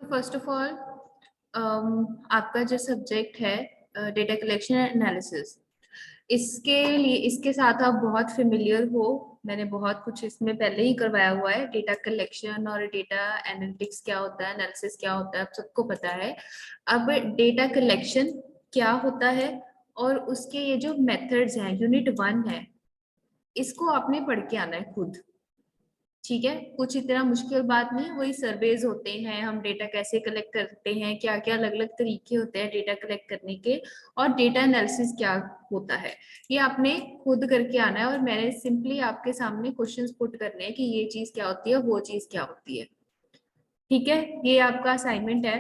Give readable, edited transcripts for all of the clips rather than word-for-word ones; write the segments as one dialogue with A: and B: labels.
A: First of all आपका जो subject है डेटा कलेक्शन एंड एनालिसिस, इसके लिए इसके साथ आप बहुत फेमिलियर हो। मैंने बहुत कुछ इसमें पहले ही करवाया हुआ है। डेटा कलेक्शन और डेटा एनालिटिक्स क्या होता है, एनालिसिस क्या होता है, आप सबको पता है। अब डेटा कलेक्शन क्या होता है और उसके ये जो मेथड्स हैं, यूनिट 1 है, इसको आपने पढ़ के आना है खुद। ठीक है, कुछ इतना मुश्किल बात नहीं। वही सर्वेज होते हैं, हम डेटा कैसे कलेक्ट करते हैं, क्या क्या अलग अलग तरीके होते हैं डेटा कलेक्ट करने के, और डेटा एनालिसिस क्या होता है, ये आपने खुद करके आना है। और मैंने सिंपली आपके सामने क्वेश्चंस पुट करने हैं कि ये चीज क्या होती है, वो चीज क्या होती है। ठीक है, ये आपका असाइनमेंट है,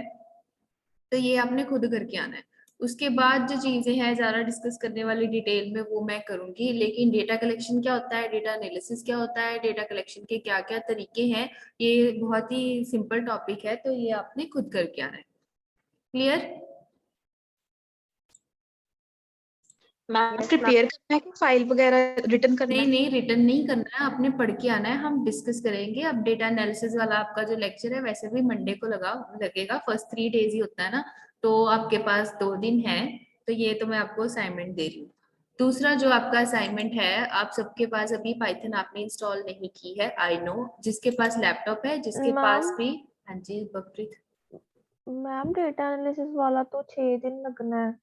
A: तो ये आपने खुद करके आना है। उसके बाद जो चीजें हैं ज्यादा डिस्कस करने वाली डिटेल में, वो मैं करूंगी। लेकिन डेटा कलेक्शन क्या होता है, डेटा एनालिसिस क्या होता है, डेटा कलेक्शन के क्या क्या तरीके हैं, ये बहुत ही सिंपल टॉपिक है, तो ये आपने खुद करके आना है। क्लियर?
B: मैम प्रिपेयर करना है कि फाइल वगैरह रिटर्न करना
A: नहीं
B: है?
A: नहीं, रिटर्न नहीं करना है, आपने पढ़ के आना है। हम डिस्कस करेंगे। अब डेटा एनालिसिस वाला आपका जो लेक्चर है, वैसे भी मंडे को लगेगा। फर्स्ट 3 डेज ही होता है ना, तो आपके पास 2 दिन है। तो ये तो मैं आपको असाइनमेंट दे रही हूँ। दूसरा जो आपका असाइनमेंट है, आप सबके पास अभी पाइथन आपने इंस्टॉल नहीं की है, आई नो। जिसके पास लैपटॉप है, जिसके
B: मैम
A: पास भी। हाँ जी बकप्रीत।
B: मैम डेटा एनालिसिस वाला तो 6 दिन लगना है।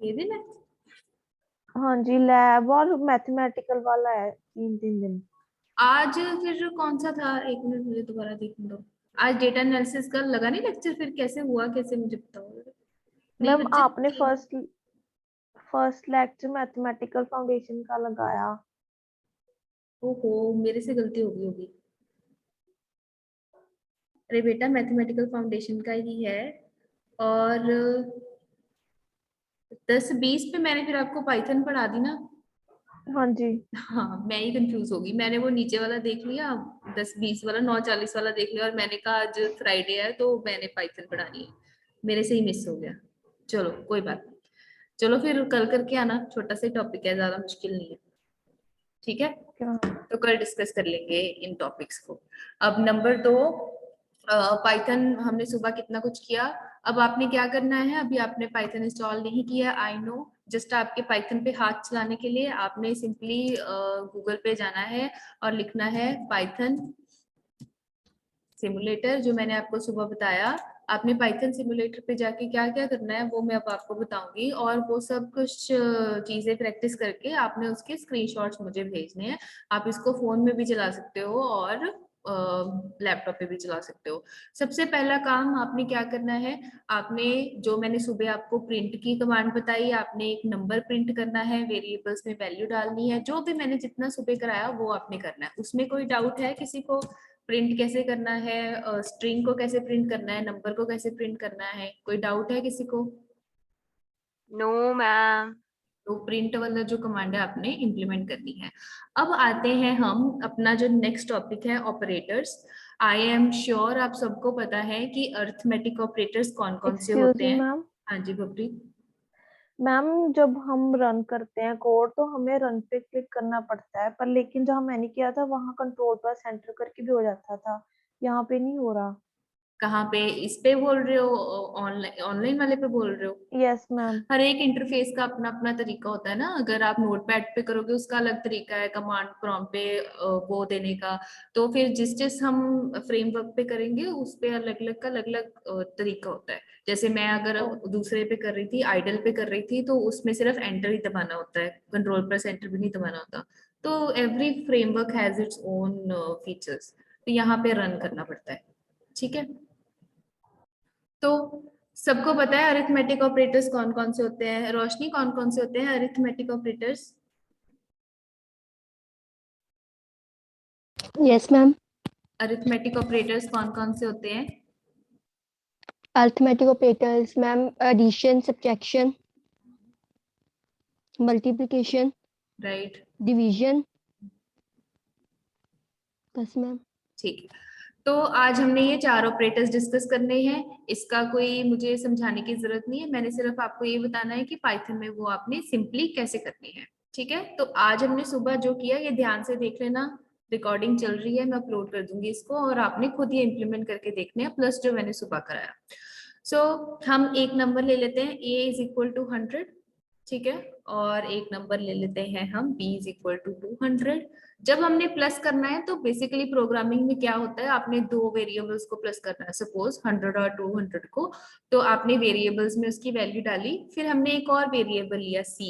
A: 6 दिन है?
B: हाँ जी, लैब और मैथमेटिकल वाला है 3 3 दिन।
A: आज फिर कौन सा था, एक मिनट मुझे दोबारा देखने दो। आज डेटा एनालिसिस का लगा नहीं लेक्चर, फिर कैसे हुआ, कैसे मुझे बताओ। नहीं
B: मैम
A: बच्चे
B: आपने फर्स्ट लेक्चर मैथमेटिकल फाउंडेशन का लगाया।
A: ओहो, मेरे से गलती हो गई होगी। अरे बेटा, मैथमेटिकल फाउंडेशन का ही है। और 10-20 पे मैंने फिर आपको पाइथन पढ़ा दी ना।
B: हाँ जी।
A: हाँ, मैं ही कंफ्यूज होगी। मैंने वो नीचे वाला देख लिया, 10-20 वाला, 9-40 वाला देख लिया, और मैंने कहा आज फ्राइडे है तो मैंने पाइथन पढ़ानी है। मेरे से ही मिस हो गया। चलो कोई बात नहीं। चलो फिर कल करके आना, छोटा सा टॉपिक है, ज्यादा मुश्किल नहीं है। ठीक है,
B: क्या?
A: तो कल डिस्कस कर लेंगे इन टॉपिक्स को। अब नंबर 2, पाइथन हमने सुबह कितना कुछ किया। अब आपने क्या करना है, अभी आपने पाइथन इंस्टॉल नहीं किया, आई नो। जस्ट आपके पाइथन पे हाथ चलाने के लिए आपने सिंपली गूगल पे जाना है और लिखना है पाइथन सिमुलेटर, जो मैंने आपको सुबह बताया। आपने पाइथन सिमुलेटर पे जाके क्या क्या करना है, वो मैं अब आपको बताऊंगी। और वो सब कुछ चीजें प्रैक्टिस करके आपने उसके स्क्रीनशॉट्स मुझे भेजने हैं। आप इसको फोन में भी चला सकते हो और लैपटॉप पे भी चला सकते हो। सबसे पहला काम आपने क्या करना है, आपने जो मैंने सुबह आपको प्रिंट की कमांड बताई, आपने एक नंबर प्रिंट करना है, वेरिएबल्स में वैल्यू डालनी है। जो भी मैंने जितना सुबह कराया वो आपने करना है। उसमें कोई डाउट है किसी को? प्रिंट कैसे करना है, स्ट्रिंग को कैसे प्रिंट करना है, नंबर को कैसे प्रिंट करना है, कोई डाउट है किसी को?
C: No ma'am.
A: तो प्रिंट वाला जो कमांड है आपने इम्प्लीमेंट करनी है। अब आते हैं हम अपना जो नेक्स्ट टॉपिक है, ऑपरेटर्स। आई एम श्योर आप सबको पता है कि अर्थमेटिक ऑपरेटर्स कौन कौन से
B: एक्सक्यूज
A: होते
B: मी
A: हैं।
B: मैम।
A: हाँ जी बबरी।
B: मैम जब हम रन करते हैं कोड तो हमें रन पे क्लिक करना पड़ता है, पर लेकिन जो मैंने किया था वहाँ कंट्रोल पर सेंटर करके भी हो जाता था, यहाँ पे नहीं हो रहा।
A: कहाँ पे, इस पे बोल रहे हो, ऑनलाइन ऑनलाइन वाले पे बोल रहे हो?
B: Yes ma'am.
A: हर एक इंटरफेस का अपना अपना तरीका होता है ना। अगर आप नोटपैड पे करोगे उसका अलग तरीका है, कमांड प्रॉम्प्ट पे वो देने का। तो फिर जिस जिस हम फ्रेमवर्क पे करेंगे उस पे अलग अलग का अलग अलग तरीका होता है। जैसे मैं अगर
B: ओ,
A: दूसरे पे कर रही थी, आइडल पे कर रही थी, तो उसमें सिर्फ एंटर ही दबाना होता है, कंट्रोल प्लस एंटर भी नहीं दबाना होता। तो every framework has its own features. तो यहाँ पे रन करना पड़ता है। ठीक है, तो सबको पता है अरिथमेटिक ऑपरेटर्स कौन कौन से होते हैं। रोशनी, कौन कौन से होते हैं arithmetic operators?
D: Yes ma'am.
A: Arithmetic operators कौन कौन से होते हैं?
D: Arithmetic operators ma'am, addition, subtraction, multiplication,
A: right.
D: Division. बस मैम।
A: ठीक है, तो आज हमने ये 4 ऑपरेटर्स डिस्कस करने हैं। इसका कोई मुझे समझाने की जरूरत नहीं है, मैंने सिर्फ आपको ये बताना है कि पाइथन में वो आपने सिंपली कैसे करनी है। ठीक है, तो आज हमने सुबह जो किया ये ध्यान से देख लेना, रिकॉर्डिंग चल रही है, मैं अपलोड कर दूंगी इसको और आपने खुद ही इम्प्लीमेंट करके देखने हैं, प्लस जो मैंने सुबह कराया। सो हम एक नंबर ले लेते हैं a इज इक्वल टू 100, ठीक है, और एक नंबर ले लेते हैं हम b इज इक्वल टू 200। जब हमने प्लस करना है तो बेसिकली प्रोग्रामिंग में क्या होता है, आपने दो वेरिएबल्स को प्लस करना है, सपोज 100 और 200 को, तो आपने वेरिएबल्स में उसकी वैल्यू डाली, फिर हमने एक और वेरिएबल लिया c,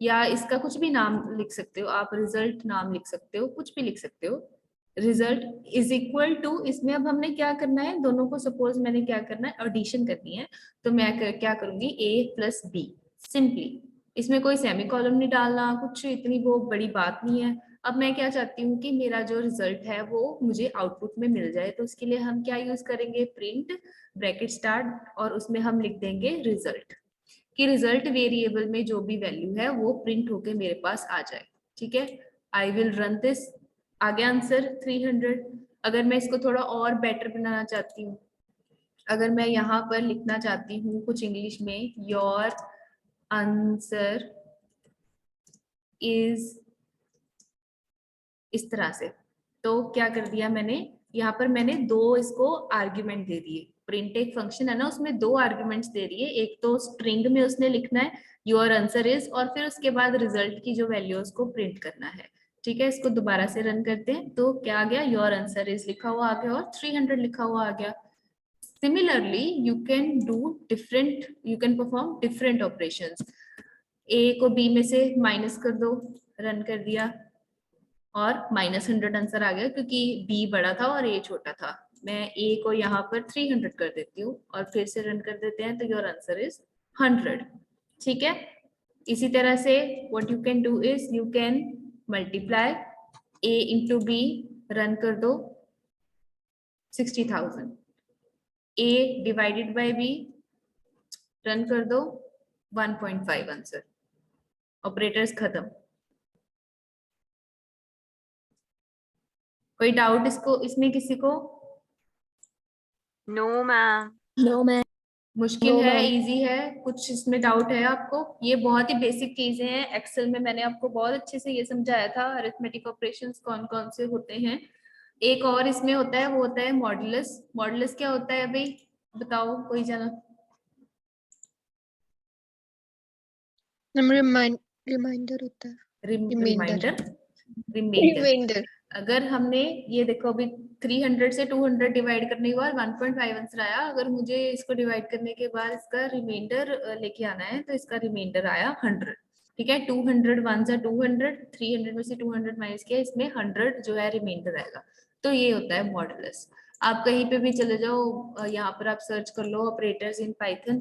A: या इसका कुछ भी नाम लिख सकते हो आप, रिजल्ट नाम लिख सकते हो, कुछ भी लिख सकते हो, रिजल्ट इज इक्वल टू, इसमें अब हमने क्या करना है, दोनों को सपोज मैंने क्या करना है, एडिशन करनी है, तो मैं क्या करूंगी a प्लस बी, सिंपली, इसमें कोई सेमी कॉलम नहीं डालना, कुछ इतनी वो बड़ी बात नहीं है। अब मैं क्या चाहती हूँ कि मेरा जो रिजल्ट है वो मुझे आउटपुट में मिल जाए, तो उसके लिए हम क्या यूज करेंगे, प्रिंट ब्रैकेट स्टार्ट, और उसमें हम लिख देंगे रिजल्ट, कि रिजल्ट वेरिएबल में जो भी वैल्यू है वो प्रिंट होके मेरे पास आ जाए, ठीक है। आई विल रन दिस, आ गया आंसर 300। अगर मैं इसको थोड़ा और बेटर बनाना चाहती हूँ, अगर मैं यहाँ पर लिखना चाहती हूँ कुछ इंग्लिश में, योर आंसर इज, इस तरह से, तो क्या कर दिया मैंने, यहाँ पर मैंने दो इसको आर्ग्यूमेंट दे दिए, प्रिंट एक फंक्शन है ना, उसमें दो आर्ग्यूमेंट्स दे दिए, एक तो स्ट्रिंग में उसने लिखना है योर आंसर इज, और फिर उसके बाद रिजल्ट की जो वैल्यू है उसको प्रिंट करना है, ठीक है। इसको दोबारा से रन करते हैं, तो क्या आ गया, योर आंसर इज लिखा हुआ आ गया और 300 लिखा हुआ आ गया। Similarly, you can do different, you can perform different operations. A को B में से माइनस कर दो, रन कर दिया और -100 आंसर आ गया, क्योंकि B बड़ा था और A छोटा था। मैं A को यहाँ पर 300 कर देती हूँ और फिर से रन कर देते हैं, तो योर आंसर इज 100, ठीक है। इसी तरह से what you can do is you can multiply A into B, run कर दो 60,000, A divided by B, run कर दो 1.5 आंसर, ऑपरेटर्स खत्म। कोई डाउट इसको, इसमें किसी को?
C: No ma'am.
D: No, ma'am.
A: मुश्किल
D: No,
A: है,
D: ma'am.
A: इजी है, कुछ इसमें डाउट है आपको? ये बहुत ही बेसिक चीजें हैं, एक्सेल में मैंने आपको बहुत अच्छे से ये समझाया था, अरिथमेटिक ऑपरेशंस कौन कौन से होते हैं। एक और इसमें होता है, वो होता है मॉडुलस। मॉडुलस क्या होता है अभी बताओ, कोई जाना?
D: रिमाइंडर होता है।
A: Remainder, remainder.
D: रिमाइंडर।
A: अगर हमने ये देखो अभी 300 से 200 डिवाइड करने के बाद 1.5 आंसर आया, अगर मुझे इसको डिवाइड करने के बाद इसका रिमाइंडर लेके आना है, तो इसका रिमाइंडर आया 100, ठीक है। 200 1 से 200, 300 में से 200 माइनस किया, इसमें 100 जो है रिमाइंडर आएगा, तो ये होता है मॉडुलस। आप कहीं पे भी चले जाओ, यहाँ पर आप सर्च कर लो ऑपरेटर्स इन पाइथन,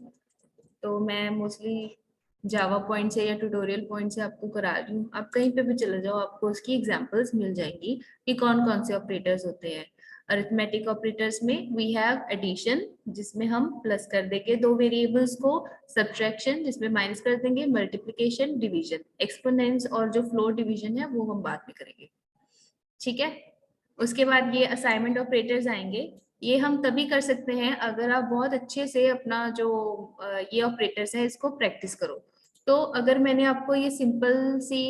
A: तो मैं मोस्टली जावा पॉइंट से या ट्यूटोरियल पॉइंट से आपको करा रही हूँ, आप कहीं पे भी चले जाओ आपको उसकी एग्जांपल्स मिल जाएंगी कि कौन कौन से ऑपरेटर्स होते हैं। अरिथमेटिक ऑपरेटर्स में वी हैव एडिशन, जिसमें हम प्लस कर देंगे दो वेरिएबल्स को, सब्ट्रैक्शन जिसमें माइनस कर देंगे, मल्टीप्लिकेशन, डिवीजन, एक्सपोनेंट्स और जो फ्लोर डिवीजन है वो हम बाद में करेंगे, ठीक है। उसके बाद ये असाइनमेंट ऑपरेटर्स आएंगे, ये हम तभी कर सकते हैं अगर आप बहुत अच्छे से अपना जो ये ऑपरेटर्स है इसको प्रैक्टिस करो। तो अगर मैंने आपको ये सिंपल सी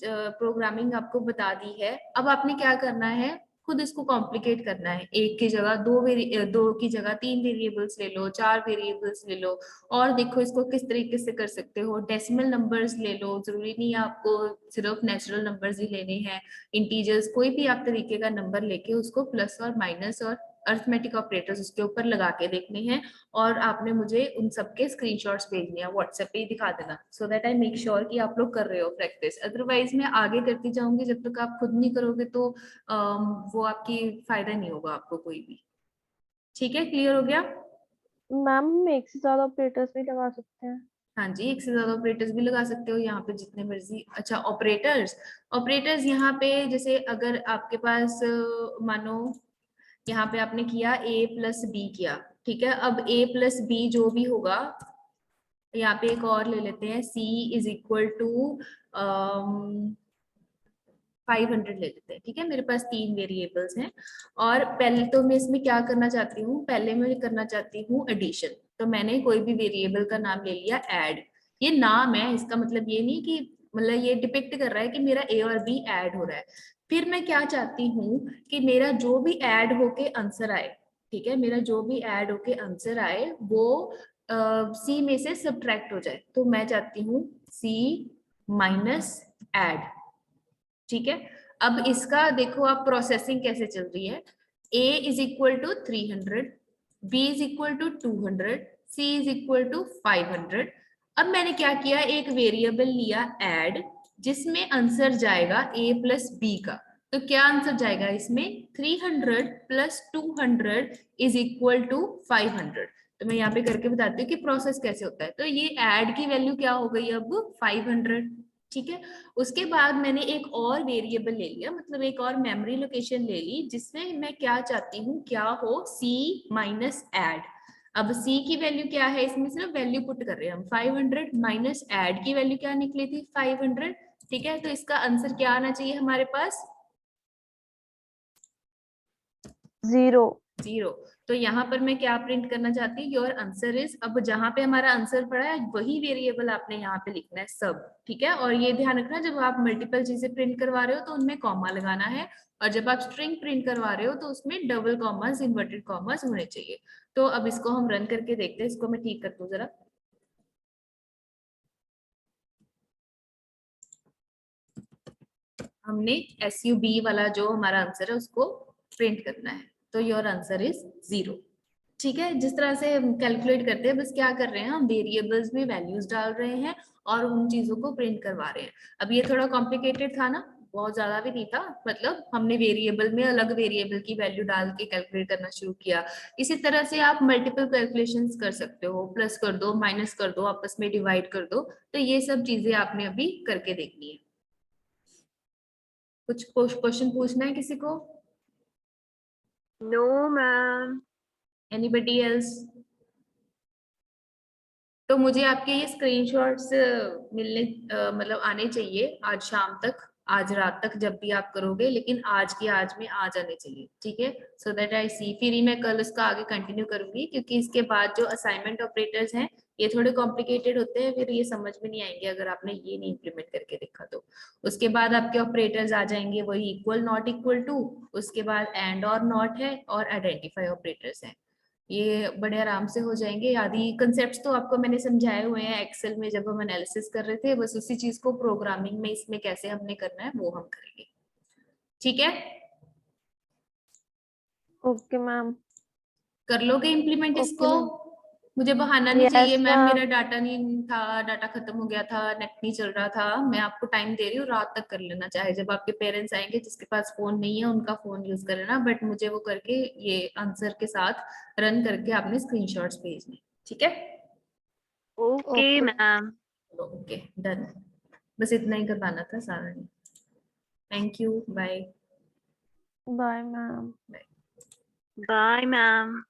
A: प्रोग्रामिंग आपको बता दी है, अब आपने क्या करना है, खुद इसको कॉम्प्लिकेट करना है, एक की जगह दो की जगह 3 वेरिएबल्स ले लो, 4 वेरिएबल्स ले लो, और देखो इसको किस तरीके से कर सकते हो। डेसिमल नंबर्स ले लो, जरूरी नहीं है आपको सिर्फ नेचुरल नंबर्स ही लेने हैं, इंटीजर्स कोई भी आप तरीके का नंबर लेके उसको प्लस और माइनस और अरिथमेटिक ऑपरेटर्स उसके ऊपर लगा के देखने हैं, और आपने मुझे उन सबके स्क्रीनशॉट्स भेजने हैं, व्हाट्सएप पे ही दिखा देना, so that I make sure कि आप लोग कर रहे हो प्रैक्टिस। अदरवाइज मैं आगे करती जाऊंगी, जब तक आप खुद नहीं करोगे तो वो आपकी फायदा नहीं होगा आपको कोई भी, ठीक है। क्लियर हो गया?
B: मैम हम एक से ज्यादा ऑपरेटर्स भी लगा सकते हैं?
A: हाँ जी, एक से ज्यादा ऑपरेटर्स भी लगा सकते हो, यहाँ पे जितने मर्जी। अच्छा, ऑपरेटर्स, ऑपरेटर्स यहाँ पे जैसे अगर आपके पास मानो यहाँ पे आपने किया a प्लस बी किया, ठीक है, अब a प्लस बी जो भी होगा, यहाँ पे एक और ले लेते हैं, c इज इक्वल टू 500 ले लेते हैं, ठीक है। मेरे पास 3 वेरिएबल्स हैं, और पहले तो मैं इसमें क्या करना चाहती हूँ, पहले मैं करना चाहती हूँ एडिशन, तो मैंने कोई भी वेरिएबल का नाम ले लिया ऐड। ये नाम है, इसका मतलब ये नहीं कि, मतलब ये डिपिक्ट कर रहा है कि मेरा a और b ऐड हो रहा है, फिर मैं क्या चाहती हूँ कि मेरा जो भी ऐड होके आंसर आए, ठीक है, मेरा जो भी ऐड होके आंसर आए वो सी में से सब्ट्रैक्ट हो जाए। तो मैं चाहती हूँ सी माइनस ऐड, ठीक है। अब इसका देखो आप प्रोसेसिंग कैसे चल रही है। a is equal to 300, b is equal to 200, c is equal to 500। अब मैंने क्या किया, एक वेरिएबल लिया ऐड, जिसमें आंसर जाएगा a प्लस b का। तो क्या आंसर जाएगा इसमें, 300 प्लस 200 इज इक्वल टू 500। तो मैं यहाँ पे करके बताती हूँ कि प्रोसेस कैसे होता है। तो ये ऐड की वैल्यू क्या हो गई अब 500, ठीक है। उसके बाद मैंने एक और वेरिएबल ले लिया, मतलब एक और मेमोरी लोकेशन ले ली, जिसमें मैं क्या चाहती हूँ, क्या हो, c माइनस ऐड। अब c की वैल्यू क्या है, इसमें सिर्फ वैल्यू पुट कर रहे हैं हम, 500 माइनस ऐड की वैल्यू क्या निकली थी, 500, ठीक है। तो इसका आंसर क्या आना चाहिए हमारे पास,
B: 0।
A: 0। तो यहाँ पर मैं क्या प्रिंट करना चाहती हूँ, योर आंसर इज, अब जहां पे हमारा आंसर पड़ा है वही वेरिएबल आपने यहाँ पे लिखना है सब, ठीक है। और ये ध्यान रखना, जब आप मल्टीपल चीजें प्रिंट करवा रहे हो तो उनमें कॉमा लगाना है, और जब आप स्ट्रिंग प्रिंट करवा रहे हो तो उसमें डबल कॉमास, इन्वर्टेड कॉमास होने चाहिए। तो अब इसको हम रन करके देखते हैं, इसको मैं ठीक कर दूं जरा। हमने SUB वाला जो हमारा आंसर है उसको प्रिंट करना है। तो योर आंसर इज 0, ठीक है। जिस तरह से हम कैलकुलेट करते हैं, बस क्या कर रहे हैं, हम वेरिएबल्स में वैल्यूज डाल रहे हैं और उन चीजों को प्रिंट करवा रहे हैं। अब ये थोड़ा कॉम्प्लिकेटेड था ना, बहुत ज्यादा भी नहीं था, मतलब हमने वेरिएबल में अलग वेरिएबल की वैल्यू डाल के कैलकुलेट करना शुरू किया। इसी तरह से आप मल्टीपल कैलकुलेशंस कर सकते हो, प्लस कर दो, माइनस कर दो, आपस में डिवाइड कर दो। तो ये सब चीजें आपने अभी करके देखनी है। कुछ क्वेश्चन पूछना है किसी को,
C: नो मैम।
A: Anybody else? तो मुझे आपके ये स्क्रीनशॉट्स मिलने मतलब आने चाहिए आज शाम तक, आज रात तक, जब भी आप करोगे, लेकिन आज की आज में आ जाने चाहिए, ठीक है। सो दैट आई सी, फिर ही मैं कल उसका आगे कंटिन्यू करूंगी, क्योंकि इसके बाद जो असाइनमेंट ऑपरेटर्स हैं ये थोड़े कॉम्प्लिकेटेड होते हैं, फिर ये समझ में नहीं आएंगे अगर आपने ये नहीं इम्प्लीमेंट करके देखा तो। उसके बाद आपके ऑपरेटर्स आ जाएंगे, वही इक्वल, नॉट इक्वल टू, उसके बाद एंड और नॉट है, और आइडेंटिफाई ऑपरेटर्स हैं। ये बड़े आराम से हो जाएंगे। आदि कंसेप्ट्स तो आपको मैंने समझाए हुए हैं एक्सेल में जब हम एनालिसिस कर रहे थे, बस उसी चीज को प्रोग्रामिंग में इसमें कैसे हमने करना है वो हम करेंगे, ठीक है।
B: Okay ma'am.
A: कर लोगे इम्प्लीमेंट
B: ओके
A: इसको,
B: मैम।
A: मुझे बहाना नहीं चाहिए
B: यस
A: मैम
B: मैम।
A: मेरा डाटा नहीं था, डाटा खत्म हो गया था, नेट नहीं चल रहा था। मैं आपको टाइम दे रही हूँ, रात तक कर लेना, चाहे जब आपके पेरेंट्स आएंगे, जिसके पास फोन नहीं है उनका फोन यूज कर लेना, बट मुझे वो करके ये आंसर के साथ रन करके आपने स्क्रीनशॉट्स भेजने, ठीक है।
C: Okay
D: okay
C: ma'am.
A: Okay done, बस इतना ही करवाना था, सारा नहीं। Thank you, bye.
B: Bye ma'am.
C: Bye ma'am.